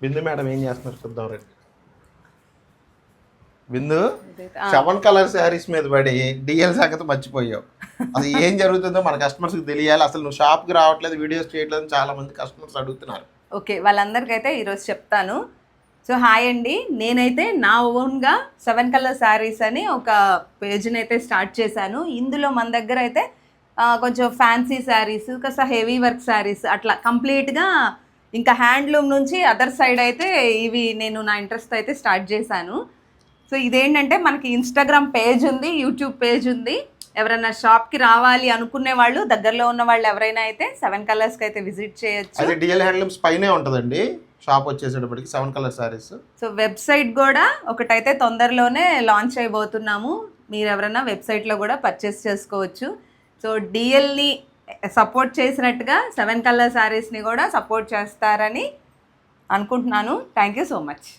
బిందు madam ఏం చేస్తున్నారు చూద్దాం రండి. బిందు 7 కలర్ శారీస్ మీద పడి డిఎల్ సంగతి మర్చిపోయావు. అసలు ఏం జరుగుతుందో మన కస్టమర్స్కి తెలియాలి. అసలు నువ్వు షాప్కి రావట్లేదు, వీడియోస్ చేయట్లేదు చాలా మంది కస్టమర్స్ అడుగుతున్నారు. ఓకే, వాళ్ళందరికైతే ఈరోజు చెప్తాను. సో హాయ్ అండి, నేనైతే నా ఓన్గా 7 కలర్ శారీస్ అని ఒక పేజ్ని అయితే స్టార్ట్ చేశాను. ఇందులో మన దగ్గర అయితే కొంచెం ఫ్యాన్సీ శారీస్, కాస్త హెవీ వర్క్ శారీస్ అట్లా కంప్లీట్గా, ఇంకా హ్యాండ్లూమ్ నుంచి అదర్ సైడ్ అయితే ఇవి నేను నా ఇంట్రెస్ట్ అయితే స్టార్ట్ చేశాను. సో ఇదేంటంటే మనకి ఇన్స్టాగ్రామ్ పేజ్ ఉంది, యూట్యూబ్ పేజ్ ఉంది. ఎవరైనా షాప్కి రావాలి అనుకునే వాళ్ళు, దగ్గరలో ఉన్న వాళ్ళు ఎవరైనా అయితే 7 కలర్స్కి అయితే విజిట్ చేయొచ్చు. అది డిఎల్ హ్యాండ్లూమ్స్ పైనే ఉంటుందండి షాప్ వచ్చేసేటప్పటికి 7 కలర్ శారీస్. సో వెబ్సైట్ కూడా ఒకటైతే తొందరలోనే లాంచ్ అయిపోతున్నాము. మీరు ఎవరైనా వెబ్సైట్లో కూడా పర్చేస్ చేసుకోవచ్చు. సో డిఎల్ని సపోర్ట్ చేసినట్టుగా 7 కలర్ శారీస్ని కూడా సపోర్ట్ చేస్తారని అనుకుంటున్నాను. Thank you so much.